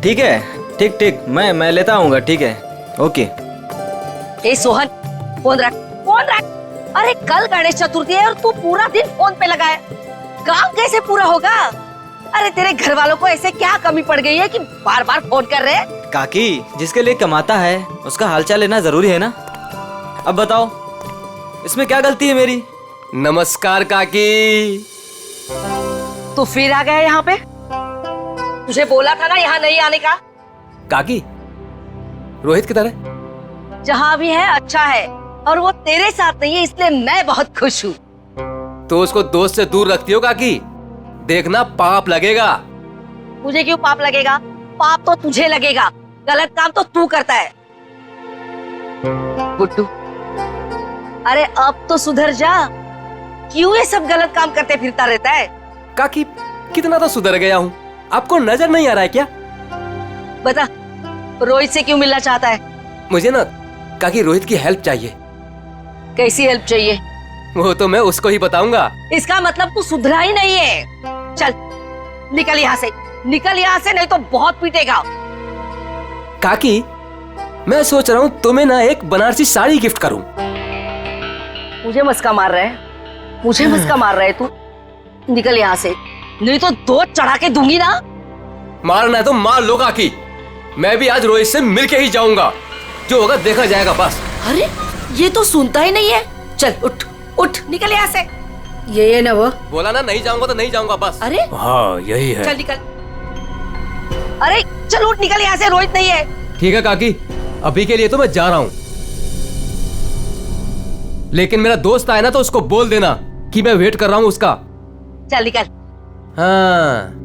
ठीक है, ठीक ठीक, मैं लेता आऊंगा, ठीक है, ओके। ए सोहन, फोन रख, फोन रख। अरे कल गणेश चतुर्थी है और तू पूरा दिन फोन पे लगा है, काम कैसे पूरा होगा? अरे तेरे घर वालों को ऐसे क्या कमी पड़ गई है कि बार बार फोन कर रहे हैं? काकी, जिसके लिए कमाता है उसका हालचाल लेना जरूरी है ना। अब बताओ, इसमें क्या गलती है मेरी? नमस्कार काकी। तू फिर आ गया यहाँ पे? तुझे बोला था ना यहाँ नहीं आने का। काकी, रोहित किधर है? जहाँ भी है अच्छा है, और वो तेरे साथ नहीं है, इसलिए मैं बहुत खुश हूँ। तो उसको दोस्त से दूर रखती हो काकी, देखना पाप लगेगा। मुझे क्यों पाप लगेगा? पाप तो तुझे लगेगा, गलत काम तो तू करता है। गुड्डू, अरे अब तो सुधर जा, क्यों ये सब गलत काम करते फिरता रहता है? काकी, कितना तो सुधर गया हूँ, आपको नजर नहीं आ रहा है क्या? बता, रोहित से क्यों मिलना चाहता है? मुझे ना काकी रोहित की हेल्प चाहिए। कैसी हेल्प चाहिए? वो तो मैं उसको ही बताऊंगा। इसका मतलब तू सुधरा ही नहीं है। चल निकल यहाँ से, निकल यहाँ से, नहीं तो बहुत पीटेगा। काकी, मैं सोच रहा हूँ तुम्हें ना एक बनारसी साड़ी गिफ्ट करूँ। मुझे मस्का मार रहा है, मुझे मस्का मार रहा है तू? निकल यहाँ से, नहीं तो दो चढ़ा के दूंगी ना। मारना है तो मार लो काकी, मैं भी आज रोहित से मिलके ही जाऊंगा, जो होगा देखा जाएगा बस। अरे ये तो सुनता ही नहीं है। चल उठ उठ, निकल यहाँ से। ये ना वो बोला ना नहीं जाऊंगा तो नहीं जाऊंगा बस। अरे हाँ यही है। चल निकल, अरे चल उठ, निकल यहाँ से, रोहित नहीं है। ठीक है काकी, अभी के लिए तो मैं जा रहा हूँ, लेकिन मेरा दोस्त आए ना तो उसको बोल देना कि मैं वेट कर रहा हूँ उसका। चल निकल। हाँ।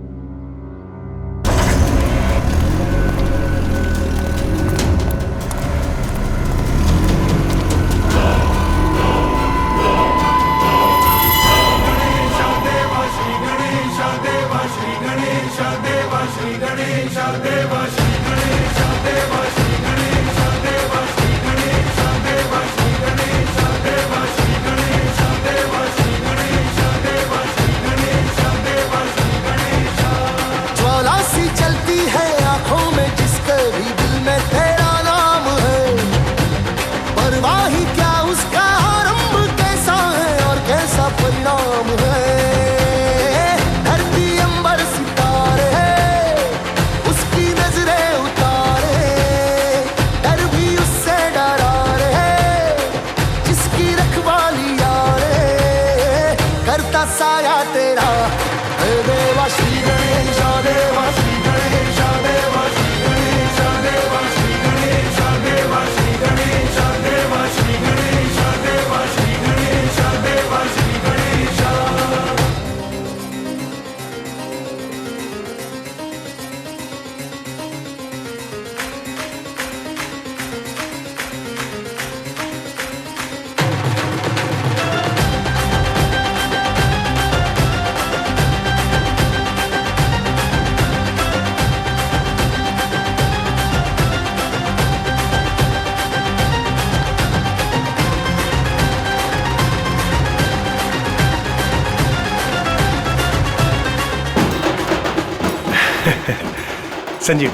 संजीव,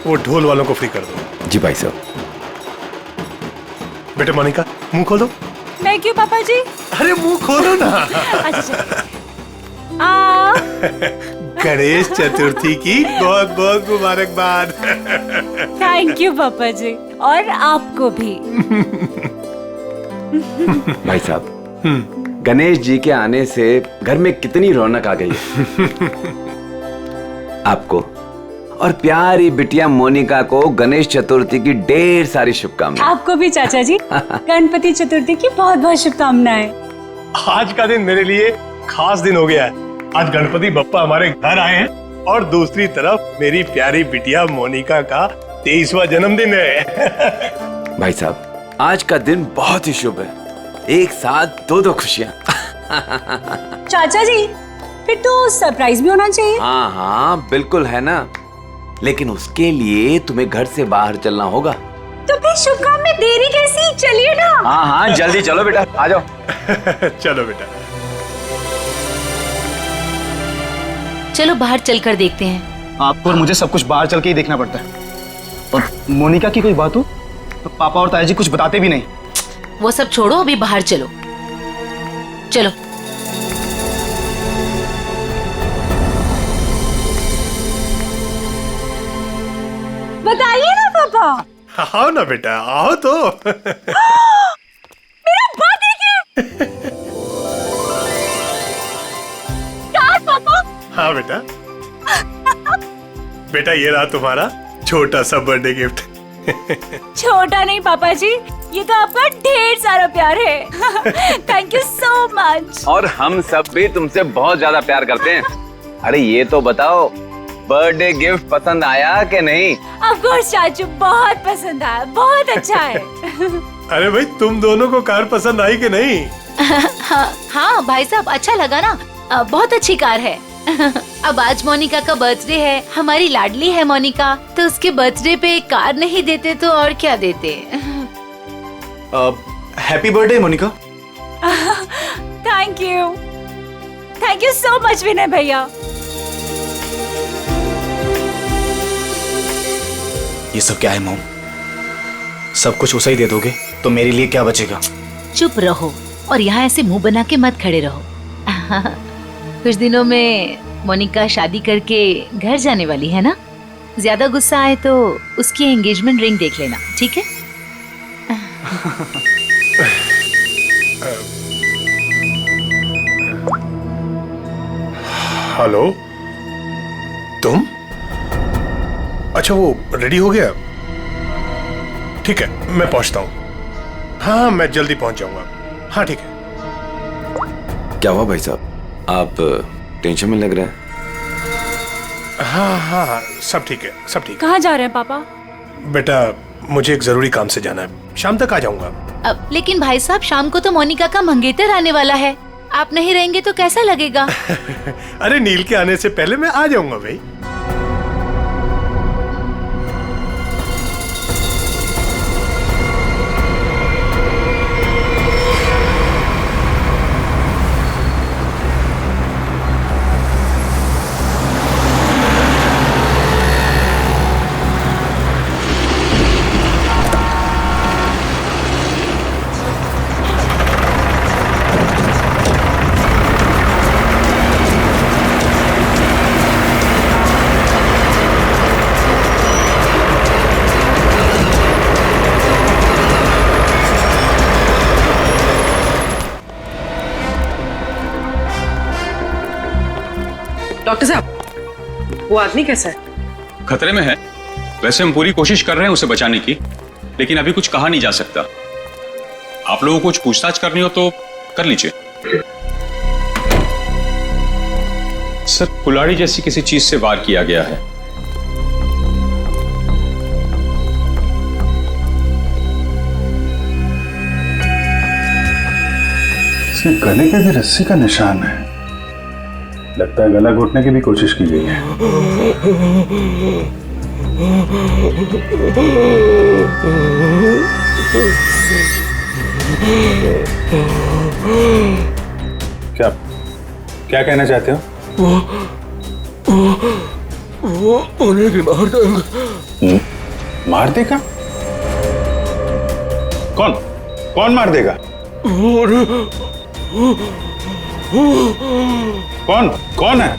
वो ढोल वालों को फ्री कर दो। जी भाई साहब। बेटे मोनिका, मुंह खोल दो। मैं क्यों पापा जी? अरे मुंह खोलो ना। अच्छा। गणेश चतुर्थी की बहुत बहुत मुबारकबाद। थैंक यू पापा जी, और आपको भी। भाई साहब, गणेश जी के आने से घर में कितनी रौनक आ गई है। आपको और प्यारी बिटिया मोनिका को गणेश चतुर्थी की ढेर सारी शुभकामनाएं। आपको भी चाचा जी गणपति चतुर्थी की बहुत बहुत शुभकामनाएं। आज का दिन मेरे लिए खास दिन हो गया है। आज गणपति बप्पा हमारे घर आए हैं, और दूसरी तरफ मेरी प्यारी बिटिया मोनिका का 23वां जन्मदिन है। भाई साहब, आज का दिन बहुत ही शुभ है, एक साथ दो खुशियां। चाचा जी, फिर तो सरप्राइज भी होना चाहिए। हाँ हाँ बिल्कुल है ना, लेकिन उसके लिए तुम्हें घर से बाहर चलना होगा। तो फिर शुभ काम में देरी कैसी? चलिए ना। हाँ हाँ जल्दी चलो बेटा, आ जाओ। चलो बेटा। चलो बाहर चलकर देखते हैं आपको और मुझे सब कुछ बाहर चल के ही देखना पड़ता है। और मोनिका की कोई बात हो तो पापा और ताया जी कुछ बताते भी नहीं। वो सब छोड़ो, अभी बाहर चलो। चलो। बताइए ना पापा। आओ ना बेटा, आओ तो। मेरा बात देखिए। क्या पापा? हाँ बेटा। बेटा ये रहा तुम्हारा छोटा सा बर्थडे गिफ्ट। छोटा नहीं पापा जी, ये तो आपका ढेर सारा प्यार है। Thank you so much. और हम सब भी तुमसे बहुत ज्यादा प्यार करते हैं। अरे ये तो बताओ, बर्थडे गिफ्ट पसंद आया कि नहीं? ऑफ कोर्स चाचू, बहुत पसंद आया, बहुत अच्छा है। अरे भाई तुम दोनों को कार पसंद आई कि नहीं? हाँ भाई साहब, अच्छा लगा ना? बहुत अच्छी कार है। अब आज मोनिका का बर्थडे है, हमारी लाडली है मोनिका, तो उसके बर्थडे पे कार नहीं देते तो और क्या देते? Happy birthday Monika. Thank you so much Vinay भैया। ये सब क्या है मॉम? सब कुछ उसे ही दे दोगे तो मेरे लिए क्या बचेगा? चुप रहो और यहाँ ऐसे मुंह बना के मत खड़े रहो। कुछ दिनों में मोनिका शादी करके घर जाने वाली है ना? ज्यादा गुस्सा आए तो उसकी एंगेजमेंट रिंग देख लेना, ठीक है? हेलो, तुम? अच्छा वो रेडी हो गया? ठीक है, मैं पहुंचता हूँ। हाँ मैं जल्दी पहुंच जाऊंगा। हाँ ठीक है। क्या हुआ भाई साहब, आप टेंशन में लग रहे हैं? हाँ, सब ठीक है, सब ठीक है। कहाँ जा रहे हैं पापा? बेटा मुझे एक जरूरी काम से जाना है, शाम तक आ जाऊंगा। लेकिन भाई साहब, शाम को तो मोनिका का मंगेतर आने वाला है, आप नहीं रहेंगे तो कैसा लगेगा? अरे नील के आने से पहले मैं आ जाऊंगा भाई। डॉक्टर साहब, वो आदमी कैसा है? खतरे में है। वैसे हम पूरी कोशिश कर रहे हैं उसे बचाने की, लेकिन अभी कुछ कहा नहीं जा सकता। आप लोगों को कुछ पूछताछ करनी हो तो कर लीजिए। सर, कुल्हाड़ी जैसी किसी चीज से वार किया गया है। इसके गले पे भी रस्सी का निशान है। लगता है गला घोटने की भी कोशिश की गई है। क्या क्या कहना चाहते हो? वो उन्हें भी मार देगा। मार देगा? कौन मार देगा? कौन है?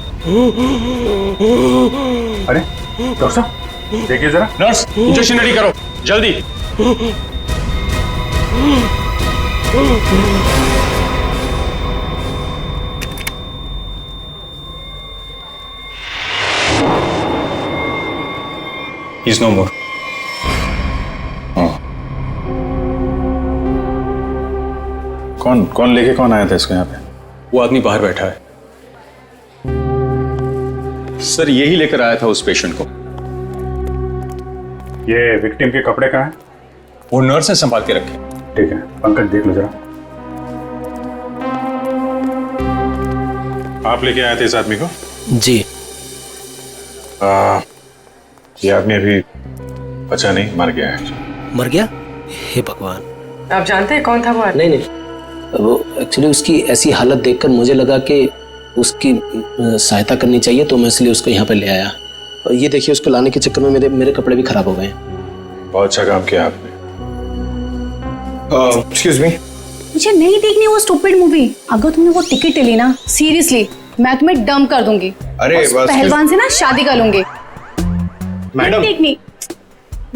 अरे डॉक्टर साहब देखिए जरा। नर्स, इंजेक्शन रेडी करो जल्दी। He's no more. कौन लेके कौन आया था इसको यहाँ पे? वो आदमी बाहर बैठा है सर, यही लेकर आया था उस पेशेंट को। ये विक्टिम के कपड़े कहाँ हैं? वो नर्स ने संभाल के रखे। ठीक है, पंकज देख लो जरा। आप लेके आए थे इस आदमी को? जी। ये आदमी अभी बचा नहीं, मर गया है। मर गया? हे भगवान। आप जानते हैं कौन था वो आदमी? नहीं, वो एक्चुअली उसकी ऐसी हालत देखकर मुझे लगा कि उसकी सहायता करनी चाहिए, तो मैं इसलिए उसको यहाँ पे ले आया। और ये देखिए उसको लाने के चक्कर में मेरे कपड़े भी खराब हो गए। बहुत अच्छा काम किया आपने। एक्सक्यूज मी, मुझे नहीं देखनी वो स्टूपिड मूवी। अगर तुमने वो टिकट ले ली ना, सीरियसली मैं तुम्हें डंप कर दूंगी। अरे उस पहलवान से ना शादी कर लूंगी। मैडम देखनी,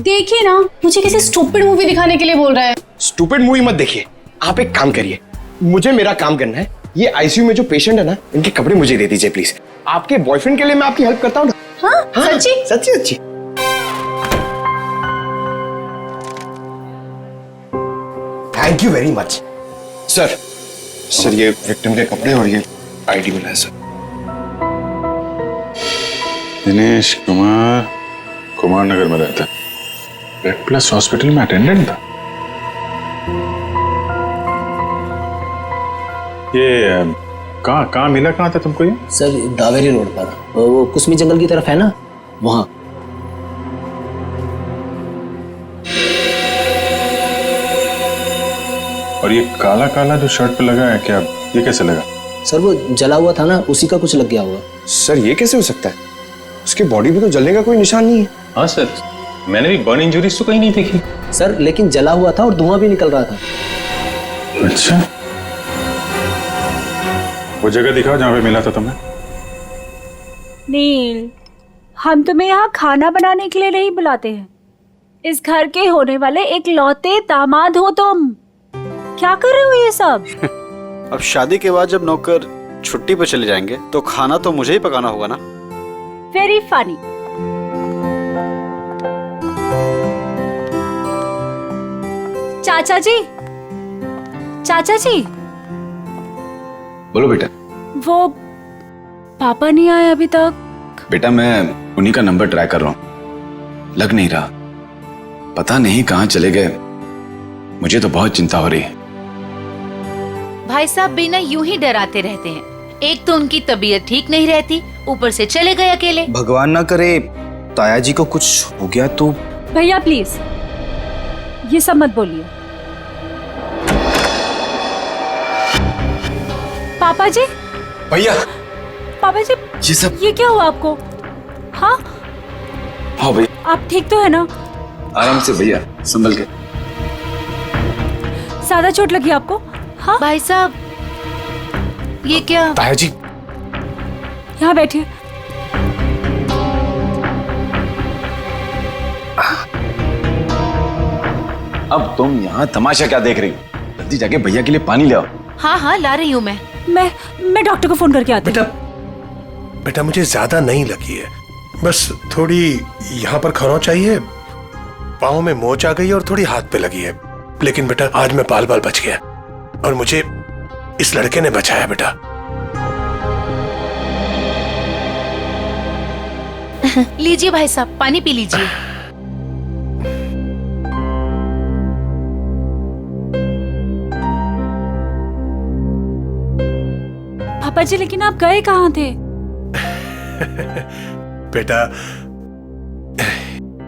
देखिए ना, मुझे किसी स्टूपिड मूवी दिखाने के लिए बोल रहा है। स्टूपिड मूवी मत देखिए, आप एक काम करिए, मुझे मेरा काम करना है। ये आईसीयू में जो पेशेंट है ना, इनके कपड़े मुझे दे दीजिए प्लीज। आपके बॉयफ्रेंड के लिए मैं आपकी हेल्प करता हूँ ना। हाँ, सच्ची सच्ची सच्ची। Thank you very much sir. Sir ये विक्टिम के कपड़े और ये आईडी मिला है सर। दिनेश कुमार कुमार नगर में रहता है, रेड प्लस हॉस्पिटल में अटेंडेंट था। ये कहाँ मिला, कहाँ था तुमको ये? सर दावेरी रोड पर, वो कुसमी जंगल की तरफ है ना, वहां। और ये काला काला जो शर्ट पे लगा है, क्या ये कैसे लगा? सर वो जला हुआ था ना, उसी का कुछ लग गया होगा। सर ये कैसे हो सकता है? उसकी बॉडी पे तो जलने का कोई निशान नहीं है। हाँ सर, मैंने भी बर्न इंजरीज तो कहीं नहीं देखी। सर लेकिन जला हुआ था और धुआं भी निकल रहा था। अच्छा, वो जगह दिखाओ जहाँ पे मिला था तुम्हें। नील, हम तुम्हें यहाँ खाना बनाने के लिए नहीं बुलाते हैं। इस घर के होने वाले एक लौते दामाद हो तुम। क्या कर रहे हो ये सब? अब शादी के बाद जब नौकर छुट्टी पर चले जाएंगे तो खाना तो मुझे ही पकाना होगा ना। Very funny. चाचा जी, चाचा जी। बोलो बेटा। वो पापा नहीं आए अभी तक। बेटा मैं उन्हीं का नंबर ट्राई कर रहा हूं, लग नहीं रहा, पता नहीं कहां चले गए। मुझे तो बहुत चिंता हो रही है। भाई साहब बिना यूं ही डराते रहते हैं। एक तो उनकी तबीयत ठीक नहीं रहती, ऊपर से चले गए अकेले। भगवान ना करे ताया जी को कुछ हो गया तो। भैया प्लीज ये सब मत बोलिए। पापा जी। भैया। पापा जी ये सब ये क्या हुआ आपको? हाँ हाँ भैया। आप ठीक तो है ना? आराम से भैया, संभल के। ज्यादा चोट लगी आपको? हाँ भाई साहब ये क्या? ताया जी यहाँ बैठिए। अब तुम यहाँ तमाशा क्या देख रही हो? जल्दी जाके भैया के लिए पानी ले आओ। हाँ हाँ ला रही हूँ मैं डॉक्टर को फोन करके आती हूँ। बेटा मुझे ज्यादा नहीं लगी है, बस थोड़ी यहाँ पर खरोंच चाहिए, पाँव में मोच आ गई है और थोड़ी हाथ पे लगी है। लेकिन बेटा आज मैं बाल बच गया और मुझे इस लड़के ने बचाया बेटा। लीजिए भाई साहब, पानी पी लीजिए। पापा जी लेकिन आप गए कहाँ थे? बेटा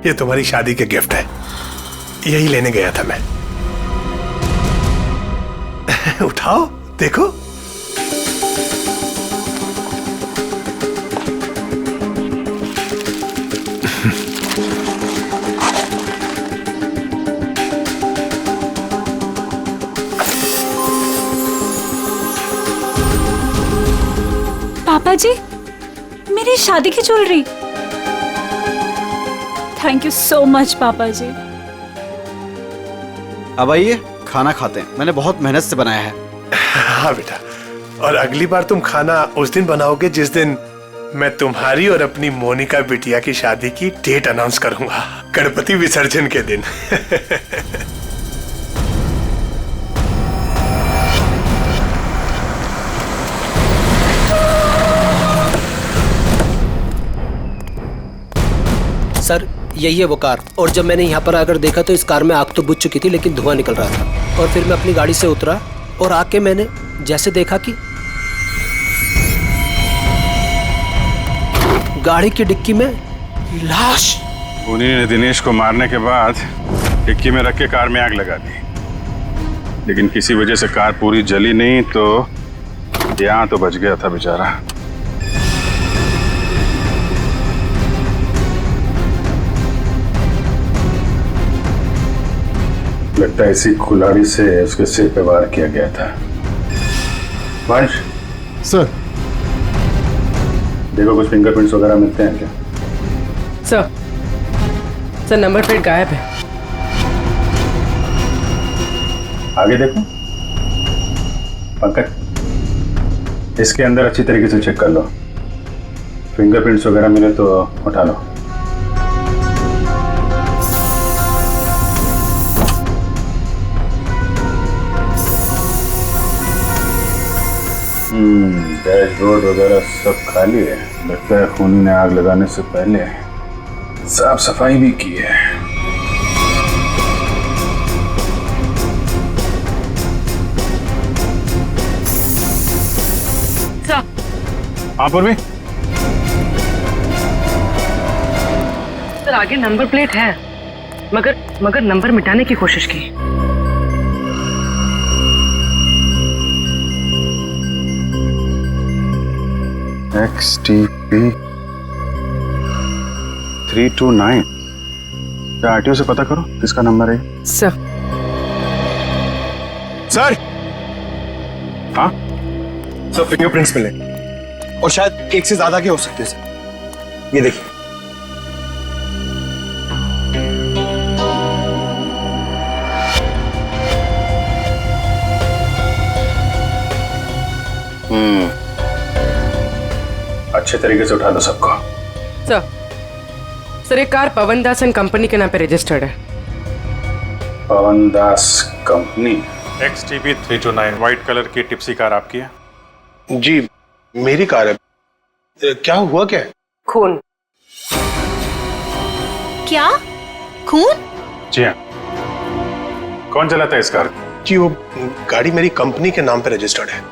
ये तुम्हारी शादी के गिफ्ट है, यही लेने गया था मैं। उठाओ देखो। पापा जी मेरी शादी की jewellery. Thank you so much पापा जी। अब आइए खाना खाते हैं, मैंने बहुत मेहनत से बनाया है। हाँ बेटा, और अगली बार तुम खाना उस दिन बनाओगे जिस दिन मैं तुम्हारी और अपनी मोनिका बिटिया की शादी की डेट अनाउंस करूंगा, गणपति विसर्जन के दिन। सर यही है वो कार, और जब मैंने यहाँ पर आकर देखा तो इस कार में आग तो बुझ चुकी थी लेकिन धुआं निकल रहा था। और फिर मैं अपनी गाड़ी से उतरा और आके मैंने जैसे देखा कि गाड़ी की डिक्की में लाश। उन्हीं ने दिनेश को मारने के बाद डिक्की में रख के कार में आग लगा दी, लेकिन किसी वजह से कार पूरी जली नहीं, तो यहाँ तो बच गया था बेचारा। लगता है इसी कुल्हाड़ी से उसके सिर पे वार किया गया था। वंश सर, देखो कुछ फिंगरप्रिंट्स वगैरह मिलते हैं क्या? सर नंबर प्लेट गायब है। आगे देखो पंकज, इसके अंदर अच्छी तरीके से चेक कर लो, फिंगरप्रिंट्स वगैरह मिले तो उठा लो। डैशबोर्ड वगैरह सब खाली है। लगता है खूनी ने आग लगाने से पहले साफ सफाई भी की है। हाँ पूर्वी, सर आगे नंबर प्लेट है, मगर नंबर मिटाने की कोशिश की। XTP 329, क्या आरटीओ से पता करो किसका नंबर है? सर हाँ सर फिंगरप्रिंट्स मिले और शायद एक से ज्यादा के हो सकते हैं सर। ये देखिए। अच्छे तरीके से उठा दो सबको। सर एक car Pawan Das and company के नाम पे रजिस्टर्ड है। पवन दास कंपनी। XTP 329 व्हाइट कलर की टिप्सी कार आपकी है? जी मेरी कार है। क्या हुआ क्या? खून। क्या खून? जी हाँ, कौन चलाता है इस कार? जी वो गाड़ी मेरी कंपनी के नाम पे रजिस्टर्ड है।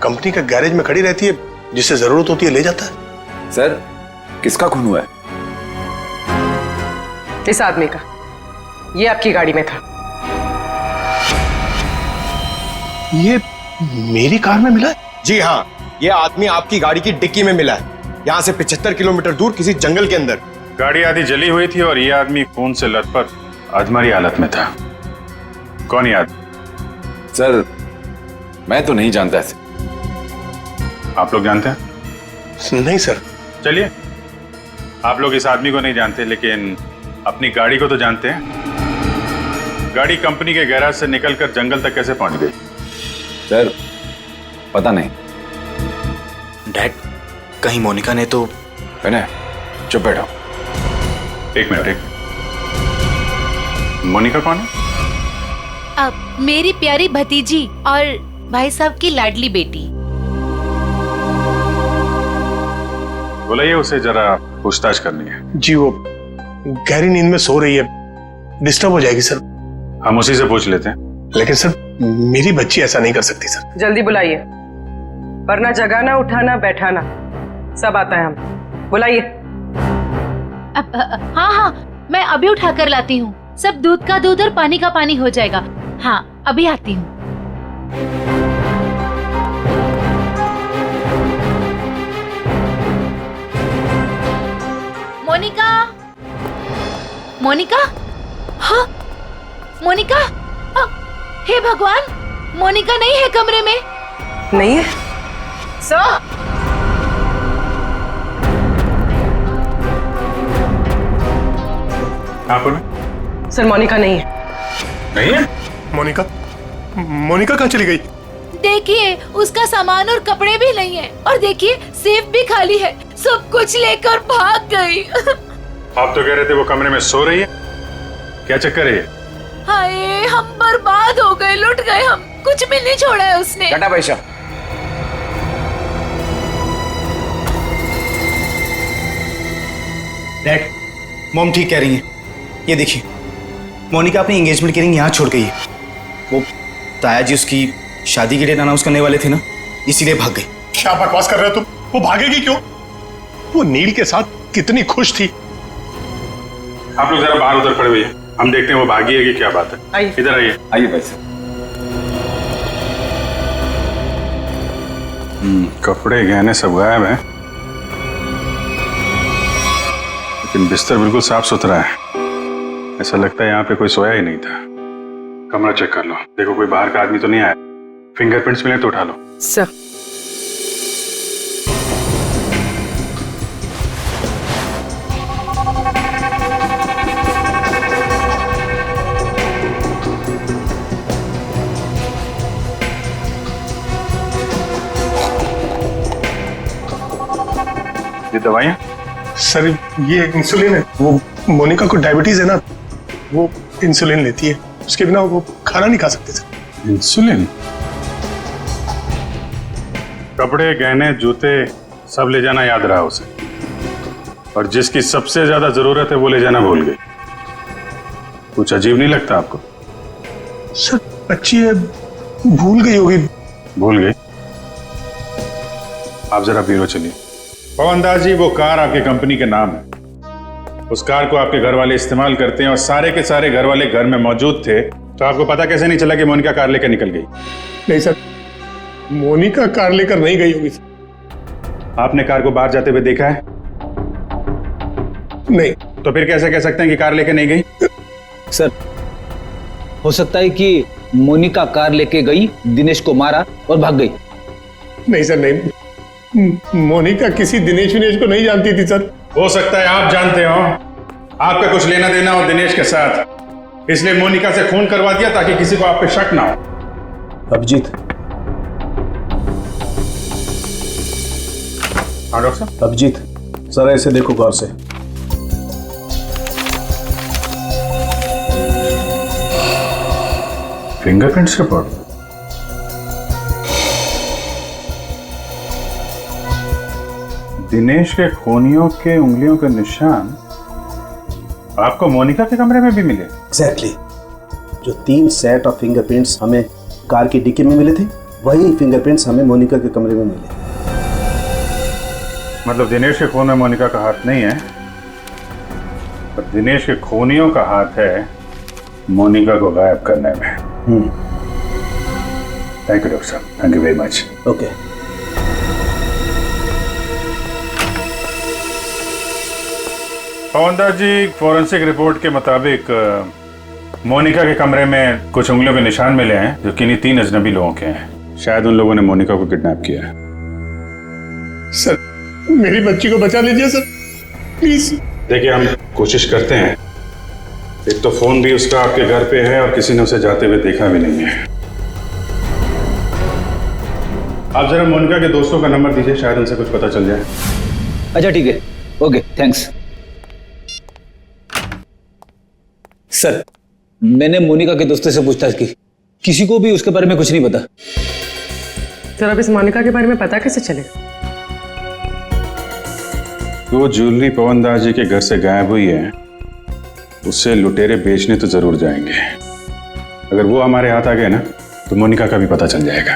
कंपनी का गैरेज में खड़ी रहती है, जिससे जरूरत होती है ले जाता है। सर किसका खून हुआ है? इस आदमी का, ये आपकी गाड़ी में था। ये मेरी कार में मिला है? जी हाँ, ये आदमी आपकी गाड़ी की डिक्की में मिला है, यहाँ से 75 किलोमीटर दूर किसी जंगल के अंदर। गाड़ी आधी जली हुई थी और ये आदमी खून से लथपथ अधमरी हालत में था। कौन ये आदमी? सर मैं तो नहीं जानता इसे। आप लोग जानते हैं? नहीं सर। चलिए, आप लोग इस आदमी को नहीं जानते लेकिन अपनी गाड़ी को तो जानते हैं। गाड़ी कंपनी के गैराज से निकलकर जंगल तक कैसे पहुंच गई? सर पता नहीं। डैड, कहीं मोनिका ने तो। विनय चुप बैठो। एक मिनट। मोनिका कौन है? अब मेरी प्यारी भतीजी और भाई साहब की लाडली बेटी। बुलाइए उसे, जरा पूछताछ करनी है। जी वो गहरी नींद में सो रही है, डिस्टर्ब हो जाएगी सर। हम उसी से पूछ लेते हैं। लेकिन सर मेरी बच्ची ऐसा नहीं कर सकती सर। जल्दी बुलाइए, वरना जगाना उठाना बैठाना सब आता है। हम बुलाइए। हाँ हाँ मैं अभी उठा कर लाती हूँ। सब दूध का दूध और पानी का पानी हो जाएगा। हाँ अभी आती हूँ। मोनिका, मोनिका, हाँ मोनिका, हे भगवान, मोनिका नहीं है कमरे में। नहीं है सर। सर मोनिका नहीं है। नहीं है? मोनिका कहाँ चली गई? देखिए उसका सामान और कपड़े भी नहीं है, और देखिए सेफ भी खाली है। सब कुछ लेकर भाग गई। आप तो कह रहे थे वो कमरे में सो रही है, क्या चक्कर है ये? हाय हम बर्बाद हो गए, लुट गए हम। कुछ भी नहीं छोड़ा है उसने। टाटा पैसा। डैड, मॉम ठीक कह रही है। ये देखिए, मोनिका अपनी एंगेजमेंट की रिंग यहाँ छोड़ गई है। वो ताया जी उसकी शादी के डेट अनाउंस करने वाले थे ना, इसीलिए भाग गई। क्या बकवास कर रहे हो तुम? वो भागेगी क्यों? वो नील के साथ कितनी खुश थी। आप लोग जरा बाहर उधर खड़े हुए हैं, हम देखते हैं वो भागी है कि क्या बात है। इधर आइए। आइए भाई साहब। कपड़े गहने सब गायब हैं, लेकिन बिस्तर बिल्कुल साफ सुथरा है। ऐसा लगता है यहाँ पे कोई सोया ही नहीं था। कमरा चेक कर लो, देखो कोई बाहर का आदमी तो नहीं आया। फिंगरप्रिंट्स मिले तो उठा लो। सर ये दवाइयाँ? सर ये इंसुलिन है, वो मोनिका को डायबिटीज है ना, वो इंसुलिन लेती है, उसके बिना वो खाना नहीं खा सकते सर। इंसुलिन? कपड़े, गहने, जूते सब ले जाना याद रहा उसे, और जिसकी सबसे ज्यादा जरूरत है वो ले जाना भूल गई। कुछ अजीब नहीं लगता आपको? सर बच्ची है, भूल गई होगी। भूल गई? आप जरा ब्यूरो चलिए। पवन दास जी, वो कार आपके कंपनी के नाम है, उस कार को आपके घर वाले इस्तेमाल करते हैं और सारे के सारे घर वाले घर में मौजूद थे, तो आपको पता कैसे नहीं चला कि मोनिका कार लेकर निकल गई? नहीं सर, मोनिका कार लेकर नहीं गई होगी। आपने कार को बाहर जाते हुए देखा है? नहीं। तो फिर कैसे कह सकते हैं कि कार लेकर नहीं गई? सर हो सकता है कि मोनिका कार लेके गई, दिनेश को मारा और भाग गई। नहीं सर नहीं, मोनिका किसी दिनेश विनेश को नहीं जानती थी सर। हो सकता है आप जानते हो, आपका कुछ लेना देना हो दिनेश के साथ, इसलिए मोनिका से खून करवा दिया ताकि किसी को आप पे शक ना हो। अभिजीत। हाँ डॉक्टर साहब। अभिजीत जरा इसे देखो गौर से। Fingerprints report? दिनेश के खूनियों के उंगलियों के निशान आपको मोनिका के कमरे में भी मिले? एग्जैक्टली। जो 3 सेट ऑफ फिंगरप्रिंट्स हमें कार की डिक्की में मिले थे, वही फिंगरप्रिंट्स हमें मोनिका के कमरे में मिले। मतलब दिनेश के खून में मोनिका का हाथ नहीं है, पर दिनेश के खूनियों का हाथ है मोनिका को गायब करने में। थैंक यू डॉक्टर साहब, thank you very much. Okay. Pawan Das ji, forensic report के मुताबिक मोनिका के कमरे में कुछ उंगलियों के निशान मिले हैं जो किन्हीं 3 अजनबी लोगों के हैं। शायद उन लोगों ने मोनिका को किडनैप किया है। सर मेरी बच्ची को बचा लीजिए सर, प्लीज। देखिए हम कोशिश करते हैं, एक तो फोन भी उसका आपके घर पे है और किसी ने उसे जाते हुए देखा भी नहीं है। आप जरा मोनिका के दोस्तों का नंबर दीजिए, शायद उनसे कुछ पता चल जाए। अच्छा ठीक है, ओके थैंक्स। सर मैंने मोनिका के दोस्तों से पूछताछ की, किसी को भी उसके बारे में कुछ नहीं पता। सर अब इस मोनिका के बारे में पता कैसे चलेगा? वो ज्वेलरी पवन दास जी के घर से गायब हुई है, उससे लुटेरे बेचने तो जरूर जाएंगे। अगर वो हमारे हाथ आ गए ना तो मोनिका का भी पता चल जाएगा।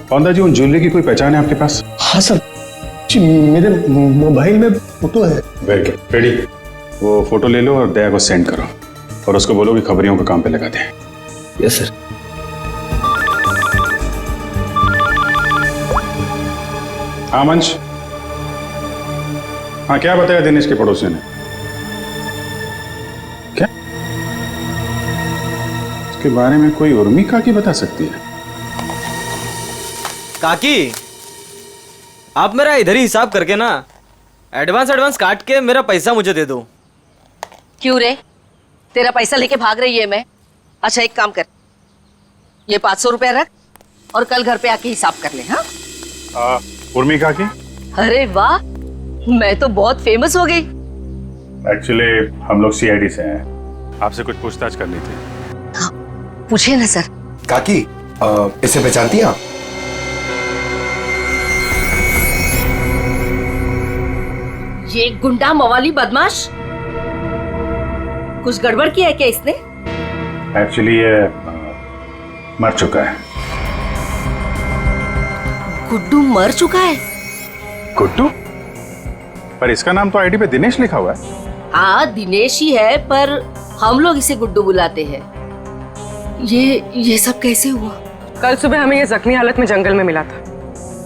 पवन दास जी, उन ज्वेलरी की कोई पहचान है आपके पास? हाँ सर, मेरे मोबाइल में फोटो है। Very good, ready. वो फोटो ले लो और दया को सेंड करो और उसको बोलो कि खबरियों को काम पे लगा दें। Yes sir. हाँ मंच। हाँ क्या बताया दिनेश के पड़ोसी ने? क्या उसके बारे में कोई उर्मी काकी बता सकती है? काकी, आप मेरा इधर ही हिसाब करके ना एडवांस काट के मेरा पैसा मुझे दे दो। क्यों रे, तेरा पैसा लेके भाग रही है मैं? अच्छा एक काम कर, ये 500 रुपया रख और कल घर पे आके हिसाब कर ले। हाँ उर्मी काकी? अरे वाह, मैं तो बहुत फेमस हो गई। एक्चुअली हम लोग सीआईडी से हैं, आपसे कुछ पूछताछ करनी थी। हाँ, पूछिए ना सर। काकी इसे पहचानती हैं आप? ये गुंडा मवाली बदमाश, कुछ गड़बड़ किया है क्या इसने? एक्चुअली ये मर चुका है। गुड्डू मर चुका है? गुड्डू? पर इसका नाम तो आईडी पे दिनेश लिखा हुआ है। हाँ दिनेश ही है, पर हम लोग इसे गुड्डू बुलाते हैं। ये सब कैसे हुआ? कल सुबह हमें ये जख्मी हालत में जंगल में मिला था,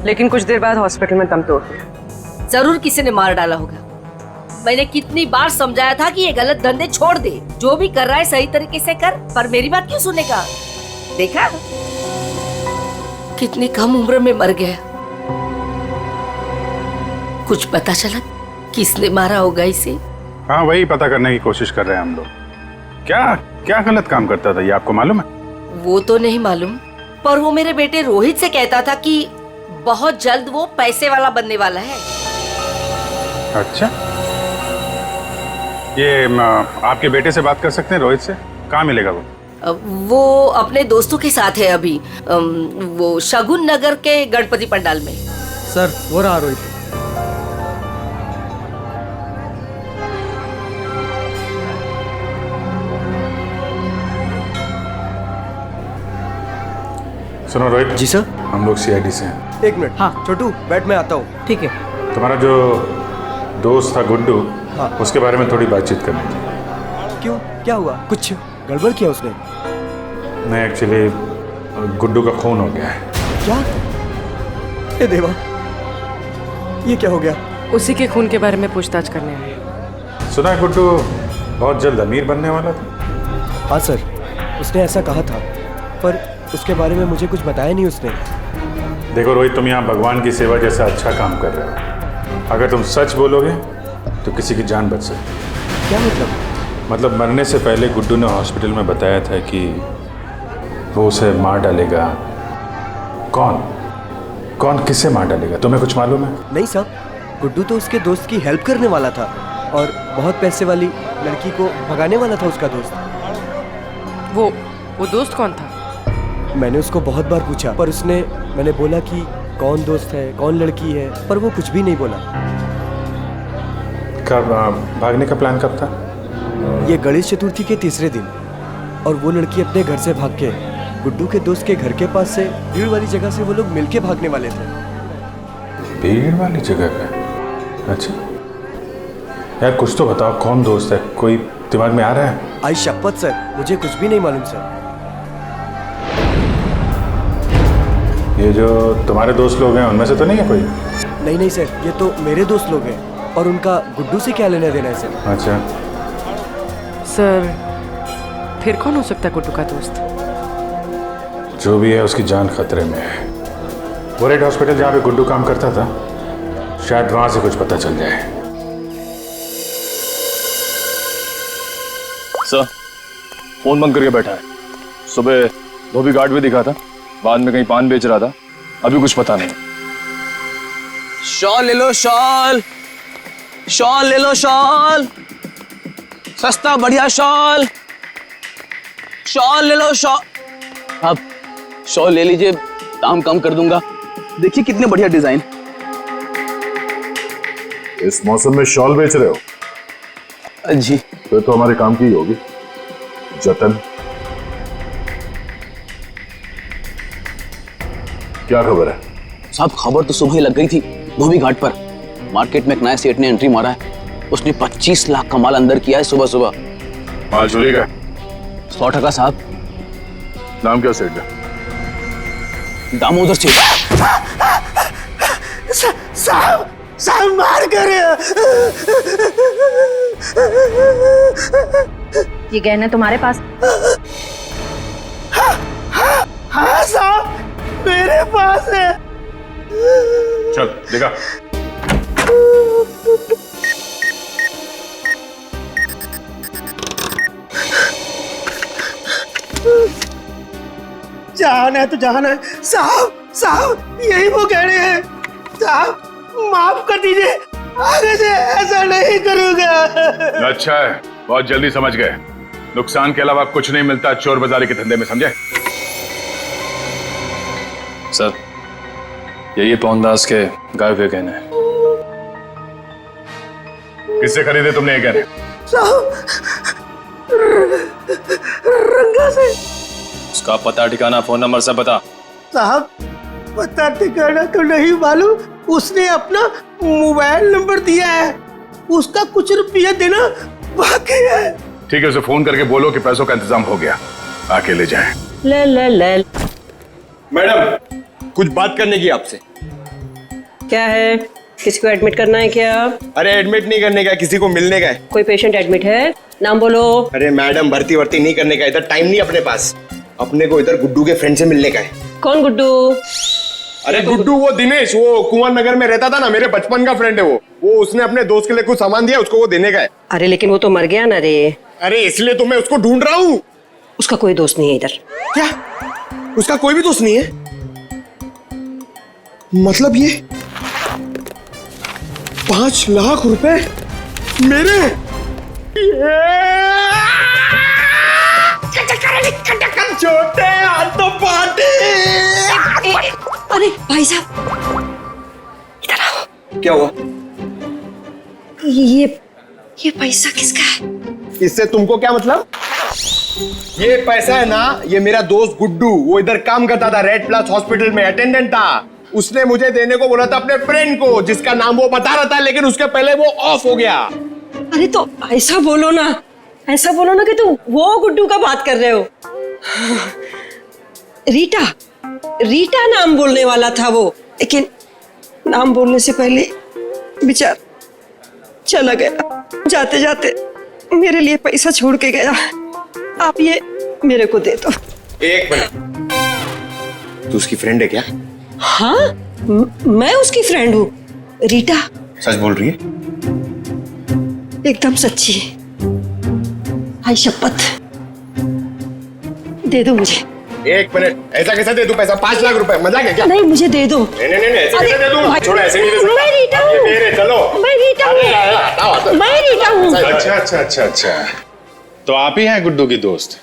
लेकिन कुछ देर बाद हॉस्पिटल में दम तोड़ दिया। जरूर किसी ने मार डाला होगा, मैंने कितनी बार समझाया था कि ये गलत धंधे छोड़ दे, जो भी कर रहा है सही तरीके से कर, पर मेरी बात क्यों सुनेगा? देखा कितनी कम उम्र में मर गया। कुछ पता चला किसने मारा होगा इसे? हाँ, वही पता करने की कोशिश कर रहे हैं हम लोग। क्या क्या गलत काम करता था ये आपको मालूम है? वो तो नहीं मालूम, पर वो मेरे बेटे रोहित से कहता था कि बहुत जल्द वो पैसे वाला बनने वाला है। अच्छा, ये आपके बेटे से बात कर सकते हैं रोहित से? कहाँ मिलेगा वो? वो अपने दोस्तों के साथ है अभी, वो शगुन नगर के गणपति पंडाल में। सर, वो रहा रोहित। सुनो रोहित। जी सर। हम लोग सीआईडी से हैं। एक मिनट। हाँ छोटू, बैठ, मैं आता हूँ। ठीक है। तुम्हारा जो दोस्त था गुड्डू, हाँ। उसके बारे में थोड़ी बातचीत करनी थी। क्यों, क्या हुआ? कुछ गड़बड़ किया उसने? नहीं, एक्चुअली गुड्डू का खून हो गया है। क्या? ए देवा, ये क्या हो गया? उसी के खून के बारे में पूछताछ करने आए। सुना है गुड्डू बहुत जल्द अमीर बनने वाला था। हाँ सर, उसने ऐसा कहा था, पर उसके बारे में मुझे कुछ बताया नहीं उसने। देखो रोहित, तुम यहाँ भगवान की सेवा जैसा अच्छा काम कर रहे हो। अगर तुम सच बोलोगे तो किसी की जान बच सकती। क्या मतलब? मतलब मरने से पहले गुड्डू ने हॉस्पिटल में बताया था कि वो उसे मार डालेगा। कौन कौन किससे मार डालेगा, तुम्हें कुछ मालूम है? नहीं साहब, गुड्डू तो उसके दोस्त की हेल्प करने वाला था और बहुत पैसे वाली लड़की को भगाने वाला था उसका दोस्त। वो दोस्त कौन था? मैंने उसको बहुत बार पूछा, पर मैंने बोला कि कौन दोस्त है, कौन लड़की है, पर वो कुछ भी नहीं बोला। कब भागने का प्लान कब था? ये गणेश चतुर्थी के तीसरे दिन, और वो लड़की अपने घर से भाग के गुड्डू के दोस्त के घर के पास से भीड़ वाली जगह से वो लोग मिलके भागने वाले थे। भीड़ वाली जगह पे? अच्छा यार, कुछ तो बताओ, कौन दोस्त है? कोई दिमाग में आ रहा है? आई शपथ सर, मुझे कुछ भी नहीं मालूम सर। ये जो तुम्हारे दोस्त लोग हैं उनमें से तो नहीं है कोई? नहीं नहीं सर, ये तो मेरे दोस्त लोग हैं, और उनका गुड्डू से क्या लेना देना है सर? अच्छा सर, फिर कौन हो सकता है गुड्डू का दोस्त? जो भी है उसकी जान खतरे में है। वो रेड हॉस्पिटल जहाँ पे गुड्डू काम करता था, शायद वहां से कुछ पता चल जाए। सर, फोन बंद करके बैठा है। सुबह धोबी गार्ड भी दिखा था, बाद में कहीं पान बेच रहा था, अभी कुछ पता नहीं। शॉल ले लो, शॉल ले लो, शॉल सस्ता बढ़िया शॉल ले लो, शॉल। आप शॉल ले लीजिए, दाम कम कर दूंगा। देखिए कितने बढ़िया डिजाइन। इस मौसम में शॉल बेच रहे हो? जी। फिर तो हमारे काम की ही होगी। जतन, क्या खबर है? साहब, खबर तो सुबह ही लग गई थी धोबी घाट पर। मार्केट में एक नया सेठ ने एंट्री मारा है। उसने 25 लाख का माल अंदर किया है सुबह सुबह। माल चोरी का? 100% साहब। नाम क्या सेठ का? दामोदर सेठ। साहब मार कर। ये गहने तुम्हारे पास? हाँ साहब, मेरे पास है। चल देखा। जाना है तो जाना है। साहब यही वो गहने हैं। साहब माफ कर दीजिए, आगे से ऐसा नहीं करूंगा। अच्छा है, बहुत जल्दी समझ गए। नुकसान के अलावा कुछ नहीं मिलता चोर बाजारी के धंधे में, समझे? सर, यही पवनदास के गाय हुए गहने हैं। किससे खरीदे तुमने ये गहने? साहब, रंगा से। उसका पता ठिकाना, फोन नंबर सब बता। साहब पता ठिकाना तो नहीं मालूम, उसने अपना मोबाइल नंबर दिया है। उसका कुछ रुपया देना बाकी है। ठीक है, उसे फोन करके बोलो कि पैसों का इंतजाम हो गया, आके ले जाएं। मैडम, कुछ बात करने की आपसे। क्या है? किसी को एडमिट करना है क्या? अरे एडमिट नहीं करने का, किसी को मिलने का है। कोई पेशेंट एडमिट है? नाम बोलो। अरे मैडम, भर्ती वर्ती नहीं करने का, इधर टाइम नहीं अपने पास। अपने को इधर गुड्डू के फ्रेंड से मिलने का है। कौन गुड्डू? अरे गुड्डू वो दिनेश, वो कुंवर नगर में रहता था ना, मेरे बचपन का फ्रेंड है वो उसने अपने दोस्त के लिए कुछ सामान दिया, उसको वो देने का है। अरे लेकिन वो तो मर गया ना रे। अरे इसलिए तो मैं उसको ढूंढ रहा हूँ। उसका कोई दोस्त नहीं है इधर। क्या? उसका कोई भी दोस्त नहीं है? मतलब ये 5 लाख रुपए मेरे? छोटे हाथ तो पाटे। अरे भाई साहब, इधर आओ। क्या हुआ? ये पैसा किसका है? इससे तुमको क्या मतलब? ये पैसा है ना, ये मेरा दोस्त गुड्डू, वो इधर काम करता था, रेड प्लस हॉस्पिटल में अटेंडेंट था। उसने मुझे देने को बोला था अपने फ्रेंड को, जिसका नाम वो बता रहा था, लेकिन उसके पहले वो ऑफ हो गया। अरे तो ऐसा बोलो ना, ऐसा बोलो ना कि तुम वो गुड्डू का बात कर रहे हो। रीटा नाम बोलने वाला था वो, लेकिन नाम बोलने से पहले बेचारा चला गया। जाते जाते मेरे लिए पैसा छोड़ के गया। आप ये मेरे को दे दो। एक मिनट, तू उसकी फ्रेंड है क्या? हाँ, मैं उसकी फ्रेंड हूँ। रीटा सच बोल रही है? एकदम सच्ची है। आई शपथ, दे दो मुझे। एक मिनट, ऐसा कैसे दे दूं पैसा? 5 लाख रुपए, मजाक है क्या? नहीं, मुझे दे दो। नहीं, ऐसे कैसे दे दूं? छोड़ो, ऐसे नहीं दे सकता। मैं रीटा हूँ। चलो, मैं रीटा हूँ। मैं रीटा हूँ। अच्छा। तो आप ही हैं गुड्डू की दोस्त?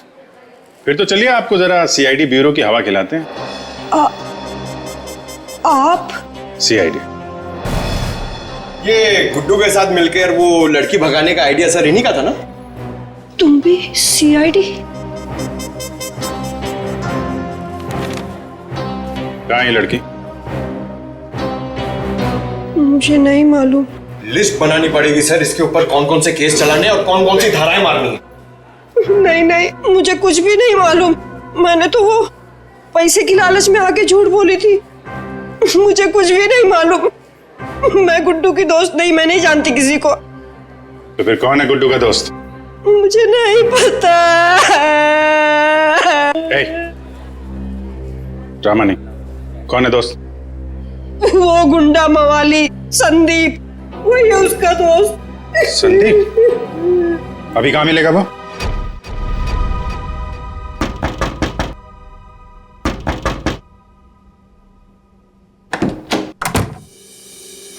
फिर तो चलिए आपको जरा सीआईडी ब्यूरो की हवा खिलाते हैं। आप? सीआईडी। ये गुड्डू के साथ मिलकर वो लड़की भगाने का आइडिया सर इन्हीं का था ना? तुम भी सीआईडी? कहाँ है ये लड़की? मुझे नहीं मालूम। लिस्ट बनानी पड़ेगी सर, इसके ऊपर कौन कौन से केस चलाने और कौन कौन सी धाराएं मारनी है। नहीं, मुझे कुछ भी नहीं मालूम। मैंने तो वो पैसे की लालच में आके झूठ बोली थी। मुझे कुछ भी नहीं मालूम। मैं गुड्डू की दोस्त नहीं, मैं नहीं जानती किसी को। तो फिर कौन है गुड्डू का दोस्त? मुझे नहीं पता। ड्रामा नहीं, कौन है दोस्त? वो गुंडा मवाली संदीप, वही है उसका दोस्त। संदीप? अभी कहाँ मिलेगा वो?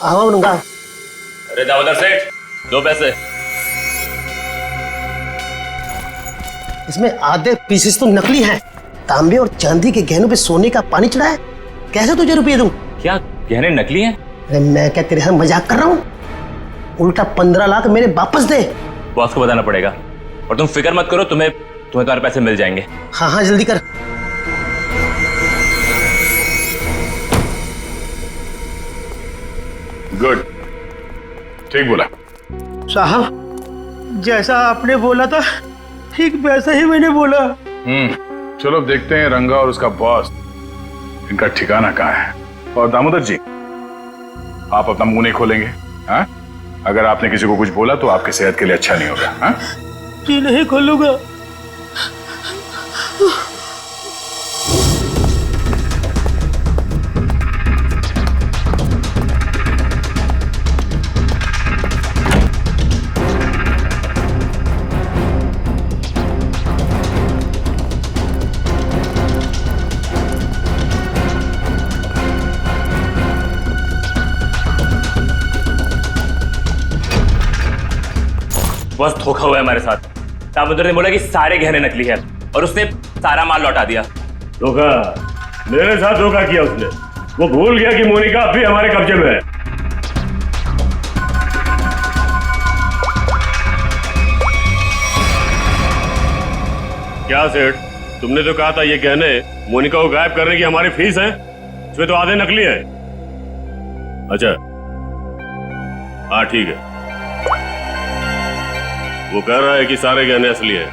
अरे दामोदर सेठ, 2 पैसे। इसमें आधे पीसेस तो नकली हैं। तांबे और चांदी के गहनों पे सोने का पानी चढ़ा है। कैसे तुझे रुपये दूं? क्या गहने नकली हैं? अरे मैं क्या तेरे साथ मजाक कर रहा हूँ? उल्टा 15 लाख मेरे वापस दे। बॉस को बताना पड़ेगा। और तुम फिक्र मत करो, तुम्हें तुम्हारे पैसे मिल जाएंगे। हाँ, जल्दी कर। गुड, ठीक बोला साहब। जैसा आपने बोला था ठीक वैसा ही मैंने बोला। चलो अब देखते हैं रंगा और उसका बॉस, इनका ठिकाना कहाँ है। और दामोदर जी, आप अपना मुंह नहीं खोलेंगे, हाँ? अगर आपने किसी को कुछ बोला तो आपकी सेहत के लिए अच्छा नहीं होगा, हाँ? जी नहीं खोलूंगा। बस धोखा हुआ है हमारे साथ। दामोदर ने बोला कि सारे गहने नकली है और उसने सारा माल लौटा दिया। धोखा? मेरे साथ धोखा किया उसने। वो भूल गया कि मोनिका अब भी हमारे कब्जे में है। क्या सेठ, तुमने तो कहा था ये गहने मोनिका को गायब करने की हमारी फीस है, इसमें तो आधे नकली है। अच्छा, हाँ ठीक है। वो कह रहा है कि सारे गहने असली है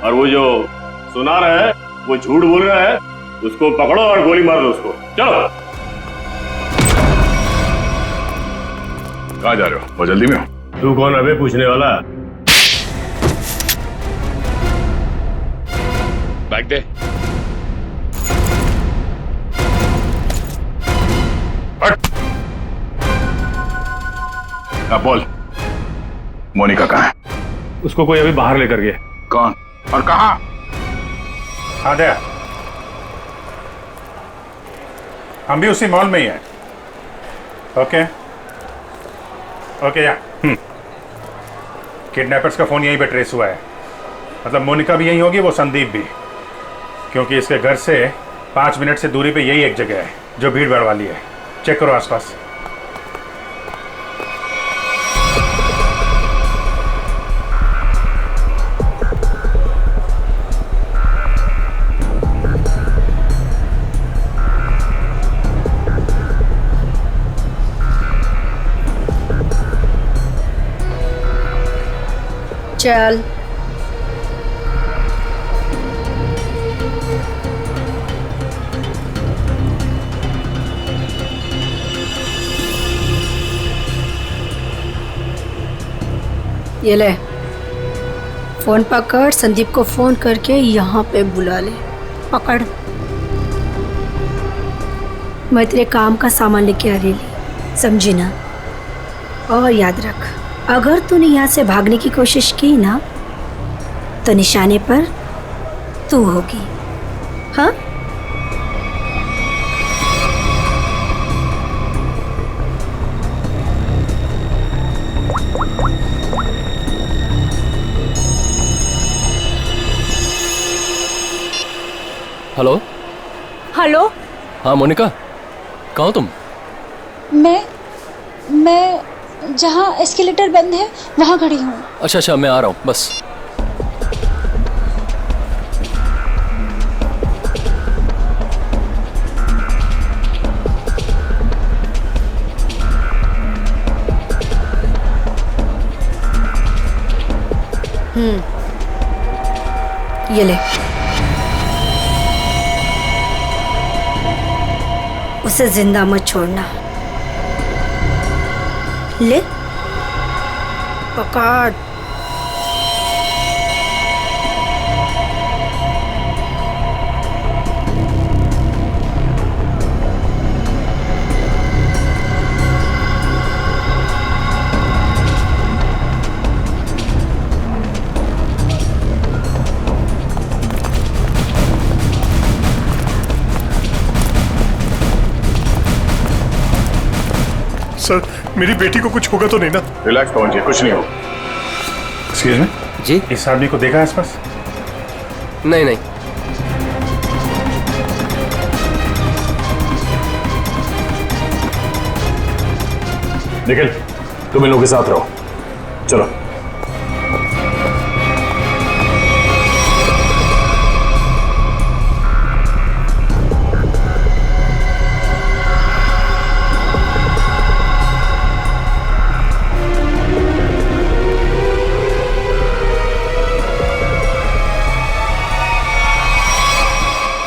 और वो जो सुना रहा है वो झूठ बोल रहा है। उसको पकड़ो और गोली मार दो उसको। चलो। कहाँ जा रहे हो? बहुत जल्दी में हो? तू कौन अबे पूछने वाला? बैग दे। हट। अब बोल, मोनिका कहाँ है? उसको कोई अभी बाहर लेकर गया। कौन और कहाँ? हाँ दया, हम भी उसी मॉल में ही हैं। ओके ओके या किडनैपर्स का फोन यहीं पे ट्रेस हुआ है। मतलब मोनिका भी यहीं होगी, वो संदीप भी, क्योंकि इसके घर से 5 मिनट से दूरी पे यही एक जगह है जो भीड़ भाड़ वाली है। चेक करो आसपास। चल ये ले फोन पकड़, संदीप को फोन करके यहाँ पे बुला ले। पकड़, मैं तेरे काम का सामान लेके आ रही, समझी ना? और याद रख, अगर तूने यहाँ से भागने की कोशिश की ना तो निशाने पर तू होगी। हाँ? हेलो। हेलो। हाँ मोनिका, कहाँ हो तुम? मैं जहाँ एस्केलेटर बंद है वहाँ खड़ी हूँ। अच्छा अच्छा, मैं आ रहा हूँ बस। ये ले, उसे जिंदा मत छोड़ना। ले, पकड़। सर, मेरी बेटी को कुछ होगा तो नहीं ना? रिलैक्स पवन जी, कुछ नहीं हो। एक्सक्यूज मी जी, इस आदमी को देखा आसपास? नहीं नहीं। निखिल, तुम इन लोगों के साथ रहो, चलो।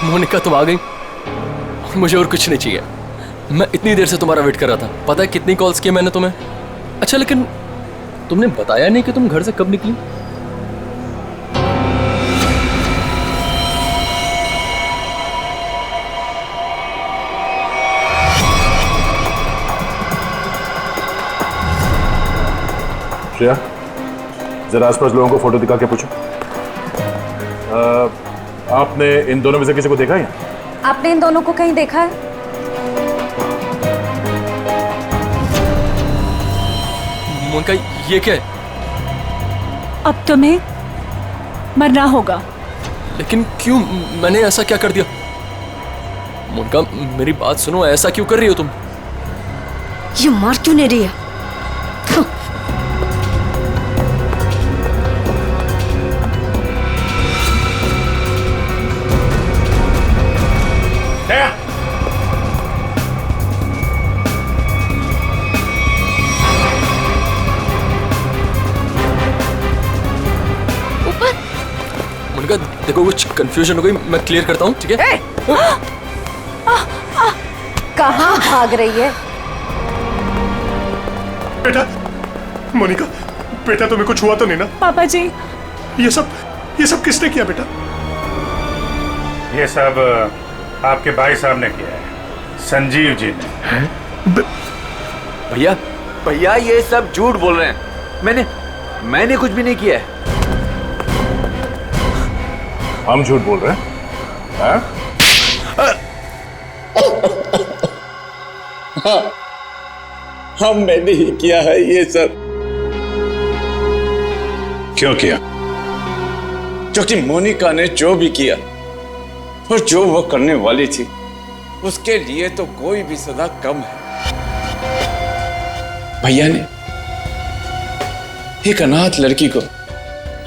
मोनिका, तुम आ गई। मुझे और कुछ नहीं चाहिए। मैं इतनी देर से तुम्हारा वेट कर रहा था। पता है कितनी कॉल्स की मैंने तुम्हें। अच्छा, लेकिन तुमने बताया नहीं कि तुम घर से कब निकली। श्रेया, जरा आसपास लोगों को फोटो दिखा के पूछो। आपने इन दोनों में से किसी को देखा है? आपने इन दोनों को कहीं देखा है? मोनिका, ये क्या है? अब तुम्हें मरना होगा। लेकिन क्यों? मैंने ऐसा क्या कर दिया? मोनिका, मेरी बात सुनो, ऐसा क्यों कर रही हो तुम? ये मार क्यों नहीं रही है? देखो, कुछ कंफ्यूजन हो गई, मैं क्लियर करता हूँ, ठीक है? कहाँ भाग रही है? बेटा, मोनिका, बेटा तुम्हें कुछ हुआ तो नहीं ना? पापा जी, ये सब किसने किया बेटा? ये सब आपके भाई साहब ने किया है, संजीव जी ने। भैया भैया ये सब झूठ बोल रहे हैं। मैंने कुछ भी नहीं किया है। हम झूठ बोल रहे हैं? हाँ? हाँ, हमने ही किया है ये सब। क्यों किया? क्योंकि मोनिका ने जो भी किया और जो वो करने वाली थी, उसके लिए तो कोई भी सजा कम है। भैया ने एक अनाथ लड़की को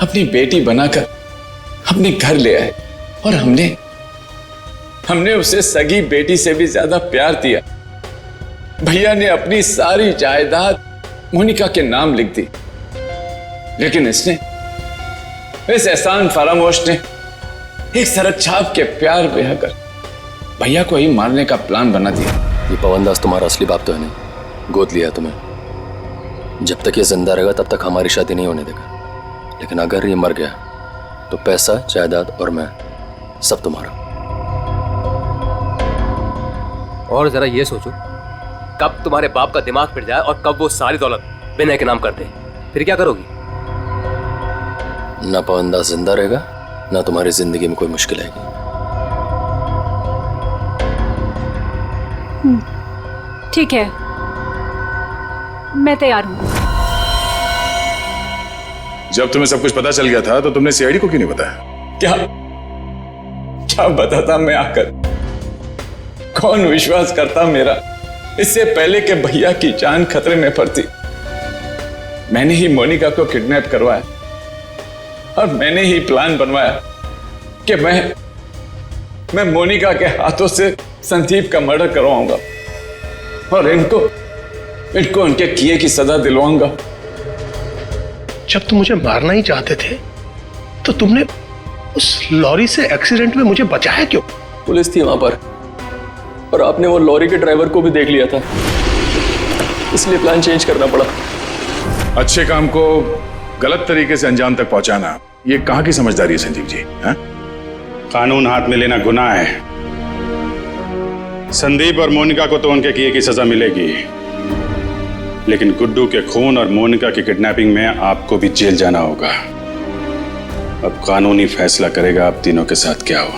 अपनी बेटी बनाकर अपने घर ले आए और हमने उसे सगी बेटी से भी ज्यादा प्यार दिया। भैया ने अपनी सारी जायदाद मोनिका के नाम लिख दी, लेकिन इस एहसान फरामोश ने एक सरक छाप के प्यार बहाकर भैया को ही मारने का प्लान बना दिया। ये पवनदास तुम्हारा असली बाप तो है नहीं, गोद लिया तुम्हें। जब तक ये जिंदा रहेगा तब तक हमारी शादी नहीं होने देगा, लेकिन अगर ये मर गया तो पैसा, जायदाद और मैं सब तुम्हारा। और जरा ये सोचो, कब तुम्हारे बाप का दिमाग फिर जाए और कब वो सारी दौलत विनय के नाम कर दे, फिर क्या करोगी? ना पवनदास जिंदा रहेगा, ना तुम्हारी जिंदगी में कोई मुश्किल आएगी। ठीक है, मैं तैयार हूँ। जब तुम्हें सब कुछ पता चल गया था तो तुमने सीआईडी को क्यों नहीं बताया? क्या बताता मैं आकर? कौन विश्वास करता मेरा? इससे पहले कि भैया की जान खतरे में पड़ती, मैंने ही मोनिका को किडनैप करवाया और मैंने ही प्लान बनवाया कि मैं मोनिका के हाथों से संदीप का मर्डर करवाऊंगा और इनको उनके किए की सजा दिलवाऊंगा। जब तुम मुझे मारना ही चाहते थे तो तुमने उस लॉरी से एक्सीडेंट में मुझे बचाया क्यों? पुलिस थी वहां पर और आपने वो लॉरी के ड्राइवर को भी देख लिया था, इसलिए प्लान चेंज करना पड़ा। अच्छे काम को गलत तरीके से अंजाम तक पहुंचाना, ये कहां की समझदारी है संजीव जी? हा? कानून हाथ में लेना गुनाह है। संदीप और मोनिका को तो उनके किए की सजा मिलेगी, लेकिन गुड्डू के खून और मोनिका की किडनैपिंग में आपको भी जेल जाना होगा। अब कानूनी फैसला करेगा आप तीनों के साथ क्या हो।